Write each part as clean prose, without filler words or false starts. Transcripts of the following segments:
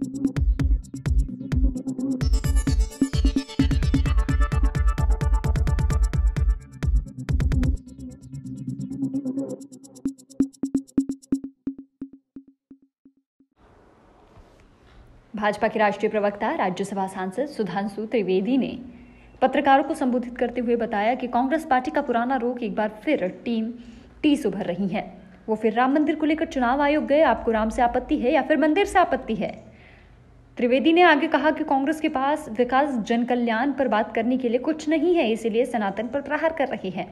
भाजपा के राष्ट्रीय प्रवक्ता राज्यसभा सांसद सुधांशु त्रिवेदी ने पत्रकारों को संबोधित करते हुए बताया कि कांग्रेस पार्टी का पुराना रोग एक बार फिर टीम टीस उभर रही है। वो फिर राम मंदिर को लेकर चुनाव आयोग गए। आपको राम से आपत्ति है या फिर मंदिर से आपत्ति है? त्रिवेदी ने आगे कहा कि कांग्रेस के पास विकास जन कल्याण पर बात करने के लिए कुछ नहीं है, इसीलिए सनातन पर प्रहार कर रही है।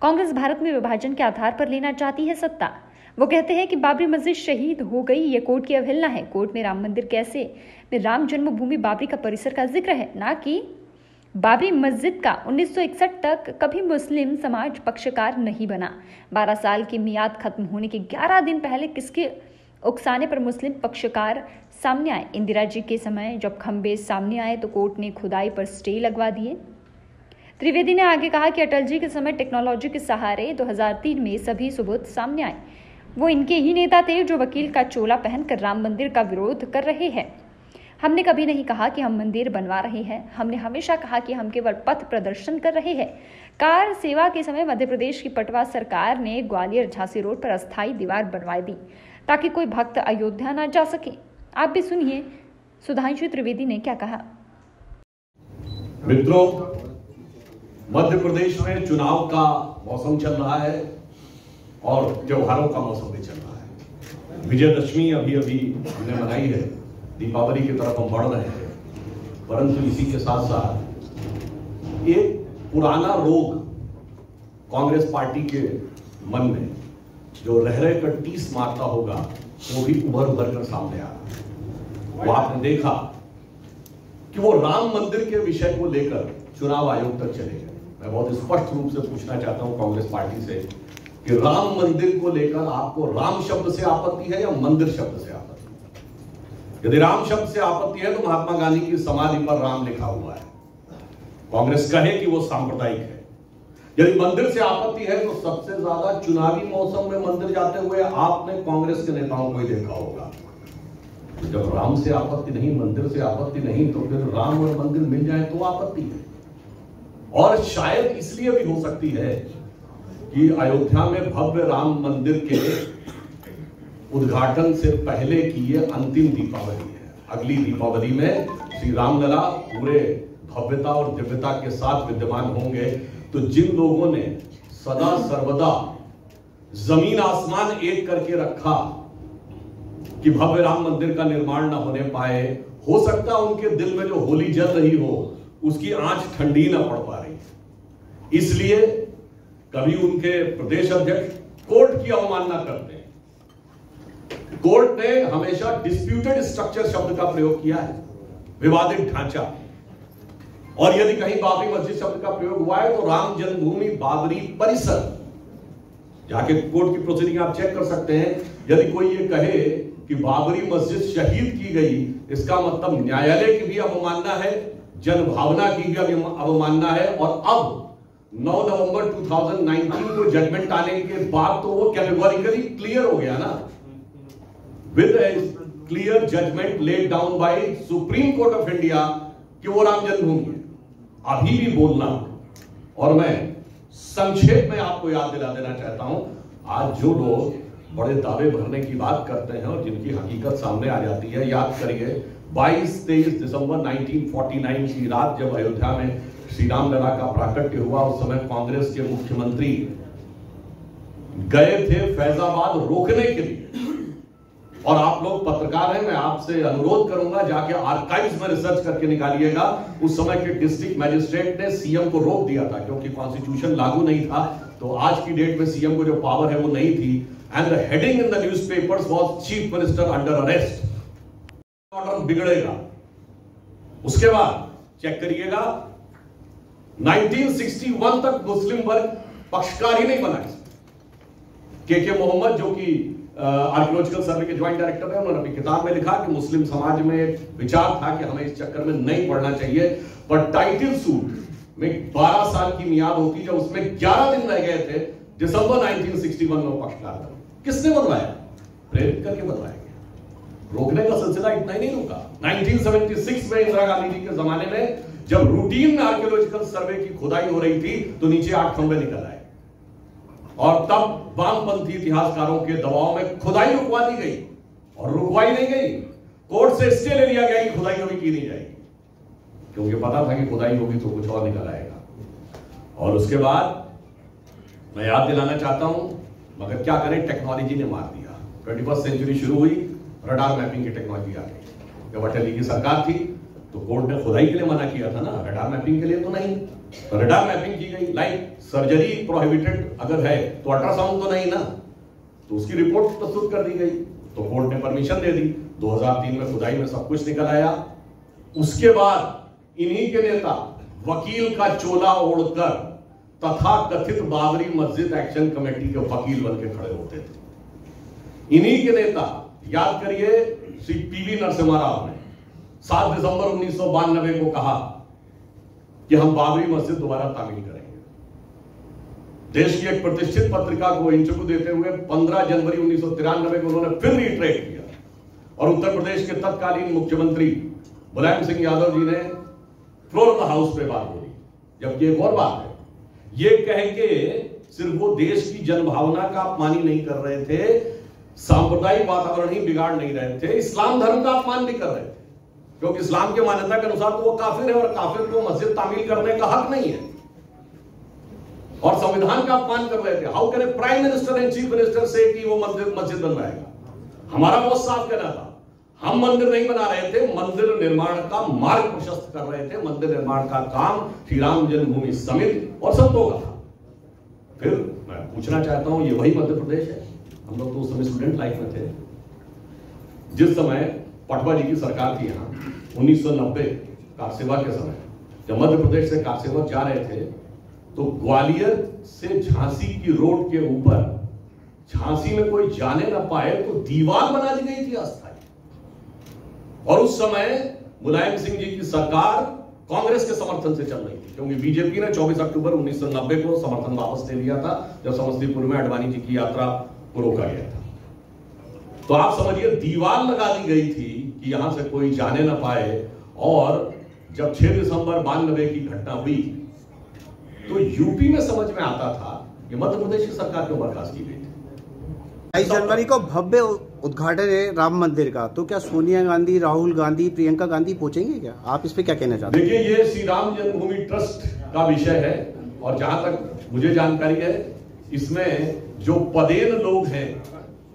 कांग्रेस भारत में विभाजन के आधार पर लेना चाहती है सत्ता। वो कहते हैं कि बाबरी मस्जिद शहीद हो गई, ये कोर्ट की अवहेलना है। कोर्ट में राम मंदिर कैसे में राम जन्मभूमि बाबरी का परिसर का जिक्र है, ना कि बाबरी मस्जिद का। 1961 तक कभी मुस्लिम समाज पक्षकार नहीं बना। 12 साल की मियाद खत्म होने के 11 दिन पहले किसके उकसाने पर मुस्लिम पक्षकार सामने आए? इंदिरा जी के समय जब खंबे सामने आए तो कोर्ट ने खुदाई पर स्टे लगवा दिए। त्रिवेदी ने आगे कहा कि अटल जी के समय टेक्नोलॉजी के सहारे 2003 में सभी सबूत सामने आए। वो इनके ही नेता थे जो वकील का चोला पहनकर राम मंदिर का विरोध कर रहे हैं। हमने कभी नहीं कहा कि हम मंदिर बनवा रहे हैं। हमने हमेशा कहा कि हम केवल पथ प्रदर्शन कर रहे हैं। कार सेवा के समय मध्य प्रदेश की पटवा सरकार ने ग्वालियर झांसी रोड पर अस्थायी दीवार बनवा दी ताकि कोई भक्त अयोध्या न जा सके। आप भी सुनिए सुधांशु त्रिवेदी ने क्या कहा। मित्रों, मध्य प्रदेश में चुनाव का मौसम चल रहा है और त्योहारों का मौसम भी चल रहा है। विजयदशमी अभी हमने मनाई है, दीपावली की तरफ हम बढ़ रहे हैं, परंतु इसी के साथ साथ एक पुराना रोग कांग्रेस पार्टी के मन में जो रह रहे कर टीस मारता होगा वो भी उभर कर सामने आ रहा है। वो आपने देखा कि वो राम मंदिर के विषय को लेकर चुनाव आयोग तक चले गए। मैं बहुत स्पष्ट रूप से पूछना चाहता हूं कांग्रेस पार्टी से कि राम मंदिर को लेकर आपको राम शब्द से आपत्ति है या मंदिर शब्द से आपत्ति है? यदि राम शब्द से आपत्ति है तो महात्मा गांधी की समाधि पर राम लिखा हुआ है। कांग्रेस कहे कि वो सांप्रदायिक है। यदि मंदिर से आपत्ति है तो सबसे ज्यादा चुनावी मौसम में मंदिर जाते हुए आपने कांग्रेस के नेताओं को ही देखा होगा। जब राम से आपत्ति नहीं, मंदिर से आपत्ति नहीं, तो फिर राम और मंदिर मिल जाए तो आपत्ति है। और शायद इसलिए भी हो सकती है कि अयोध्या में भव्य राम मंदिर के उद्घाटन से पहले की ये अंतिम दीपावली है। अगली दीपावली में श्री रामलला पूरे भव्यता और दिव्यता के साथ विद्यमान होंगे। तो जिन लोगों ने सदा सर्वदा जमीन आसमान एक करके रखा कि भव्य राम मंदिर का निर्माण न होने पाए, हो सकता है उनके दिल में जो होली जल रही हो उसकी आंच ठंडी न पड़ पा रही। इसलिए कभी उनके प्रदेश अध्यक्ष कोर्ट की अवमानना करते हैं। कोर्ट ने हमेशा डिस्प्यूटेड स्ट्रक्चर शब्द का प्रयोग किया है, विवादित ढांचा। और यदि कहीं बाबरी मस्जिद शब्द का प्रयोग हुआ है तो राम जन्मभूमि बाबरी परिसर, जाके कोर्ट की प्रोसीडिंग आप चेक कर सकते हैं। यदि कोई ये कहे कि बाबरी मस्जिद शहीद की गई, इसका मतलब न्यायालय की भी अवमानना है, जनभावना की भी अवमानना है। और अब 9 नवंबर 2019 को जजमेंट आने के बाद तो वो कैटेगोरिकली क्लियर हो गया ना, with clear judgement laid down by Supreme Court of India कि वो राम जन्मभूमि है। अभी भी बोलना, और मैं संक्षेप में आपको याद दिला देना चाहता हूं, आज जो लोग बड़े दावे भरने की बात करते हैं और जिनकी हकीकत सामने आ जाती है, याद करिए 22-23 दिसंबर 1949 की रात जब अयोध्या में श्री रामलला का प्राकट्य हुआ, उस समय कांग्रेस के मुख्यमंत्री गए थे फैजाबाद रोकने के लिए। और आप लोग पत्रकार हैं, मैं आपसे अनुरोध करूंगा जाके आर्काइव्स में रिसर्च करके निकालिएगा। उस समय के डिस्ट्रिक्ट मैजिस्ट्रेट ने सीएम को रोक दिया था क्योंकि कॉन्स्टिट्यूशन लागू नहीं था। तो आज की डेट में सीएम को जो पावर है वो नहीं थी। And the heading in the newspapers was chief minister under arrest. Order बिगड़ेगा। उसके बाद चेक करिएगा 1961 तक मुस्लिम वर्ग पक्षकार ही नहीं बना। के मोहम्मद जो कि आर्कियोलॉजिकल सर्वे के ज्वाइंट डायरेक्टर है, उन्होंने अपनी किताब में लिखा कि मुस्लिम समाज में विचार था कि हमें इस चक्कर में नहीं पड़ना चाहिए। पर टाइटल सूट में 12 साल की मियाद होती जब उसमें 11 दिन रह गए थे, दिसंबर 1961 में पक्षकार बने। किसने बनवाया? प्रेरित करके बनवाया गया। रोकने का सिलसिला इतना ही नहीं रुका। 1976 में इंदिरा गांधी जी के जमाने में जब रूटीन आर्कियोलॉजिकल सर्वे की खुदाई हो रही थी तो नीचे 8 खंबे निकल आए और तब वामपंथी इतिहासकारों के दबाव में खुदाई रुकवा दी गई और रुकवाई नहीं गई, कोर्ट से स्टे ले लिया गया कि खुदाई कभी की नहीं जाएगी, क्योंकि पता था कि खुदाई होगी तो कुछ और निकल आएगा। और उसके बाद मैं याद दिलाना चाहता हूं, मगर क्या करें, टेक्नोलॉजी ने मार दिया। 21st सेंचुरी शुरू हुई, रडार मैपिंग की टेक्नोलॉजी आ गई। जब अटल जी की सरकार थी तो कोर्ट ने खुदाई के लिए मना किया था ना, रडार मैपिंग के लिए तो नहीं। तो रडार मैपिंग की गई, लाइक सर्जरी प्रोहिबिटेड अगर है तो अल्ट्रासाउंड तो नहीं ना, तो उसकी रिपोर्ट प्रस्तुत कर दी गई, तो कोर्ट ने परमिशन दे दी। 2003 में खुदाई में सब कुछ निकल आया। उसके बाद इन्हीं के नेता वकील का चोला ओढ़कर तथा कथित बाबरी मस्जिद एक्शन कमेटी के वकील बन के खड़े होते थे। इन्हीं के नेता, याद करिए, श्री पीवी नरसिम्हा राव ने 7 दिसंबर 1992 को कहा कि हम बाबरी मस्जिद दोबारा तामील करेंगे। देश की एक प्रतिष्ठित पत्रिका को इंटरव्यू देते हुए 15 जनवरी 1993 को उन्होंने फिर रिट्रेट किया और उत्तर प्रदेश के तत्कालीन मुख्यमंत्री मुलायम सिंह यादव जी ने फ्लोर ऑफ द हाउस पे बात बोली। जबकि एक और बात है, ये कह के सिर्फ वो देश की जनभावना का अपमान ही नहीं कर रहे थे, सांप्रदायिक वातावरण ही बिगाड़ नहीं रहे थे, इस्लाम धर्म का अपमान भी कर रहे थे, क्योंकि इस्लाम की मान्यता के अनुसार तो वो काफिर है और काफिर को मस्जिद तामील करने का हक नहीं है, और संविधान का अपमान कर रहे थे। How can a prime minister and chief minister से कि वो मस्जिद बनवाएगा। हमारा बहुत साफ कहना था, हम मंदिर नहीं बना रहे थे, मंदिर निर्माण का मार्ग प्रशस्त कर रहे थे। मंदिर निर्माण का काम श्री राम जन्मभूमि समिति और संतों का था। फिर मैं पूछना चाहता हूं, ये वही मध्य प्रदेश है? हम लोग तो उस समय स्टूडेंट लाइफ में थे जिस समय पटवा जी की सरकार थी यहाँ 1990 कार सेवा के समय, जब मध्य प्रदेश से कार सेवक जा रहे थे तो ग्वालियर से झांसी की रोड के ऊपर झांसी में कोई जाने ना पाए तो दीवार बना दी गई थी अस्थायी। और उस समय मुलायम सिंह जी की सरकार कांग्रेस के समर्थन से चल रही थी, क्योंकि बीजेपी ने 24 अक्टूबर 1990 को समर्थन वापस ले लिया था जब समस्तीपुर में अडवाणी जी की यात्रा को रोका गया था। तो आप समझिए, दीवार लगा दी गई थी कि यहां से कोई जाने ना पाए। और जब 6 दिसंबर 92 की घटना हुई तो यूपी में समझ में आता था कि मध्य प्रदेश की सरकार क्यों बर्खास्त की गई थी। 22 जनवरी को भव्य उद्घाटन है राम मंदिर का, तो क्या सोनिया गांधी, राहुल गांधी, प्रियंका गांधी पहुंचेंगे क्या? आप इस पे क्या कहना चाहते हैं? देखिए, ये श्री राम जन्मभूमि ट्रस्ट का विषय है और जहां तक मुझे जानकारी है इसमें जो पदेन लोग हैं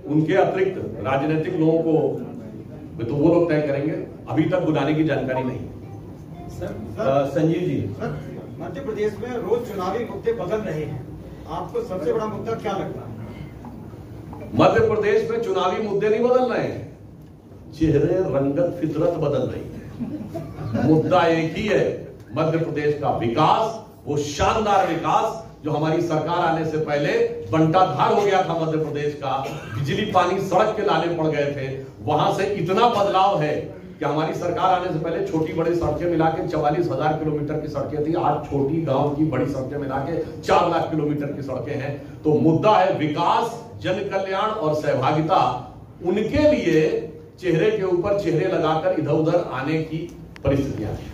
उनके अतिरिक्त राजनीतिक लोगों को तो वो लोग तय करेंगे, अभी तक बुलाने की जानकारी नहीं। संजीव जी, मध्य प्रदेश में रोज चुनावी मुद्दे बदल रहे हैं, आपको सबसे बड़ा मुद्दा क्या लगता है? मध्य प्रदेश में चुनावी मुद्दे नहीं बदल रहे हैं, चेहरे, रंगत, फितरत बदल रही है। मुद्दा एक ही है, मध्य प्रदेश का विकास, वो शानदार विकास जो हमारी सरकार आने से पहले बंटाधार हो गया था मध्य प्रदेश का। बिजली पानी सड़क के लाले पड़ गए थे, वहां से इतना बदलाव है कि हमारी सरकार आने से पहले छोटी बड़ी सड़कें मिला के 44,000 किलोमीटर की सड़कें थी, आज छोटी गांव की बड़ी सड़कें मिला के 4 लाख किलोमीटर की सड़कें हैं। तो मुद्दा है विकास, जन कल्याण और सहभागिता। उनके लिए चेहरे के ऊपर चेहरे लगाकर इधर उधर आने की परिस्थितियां हैं।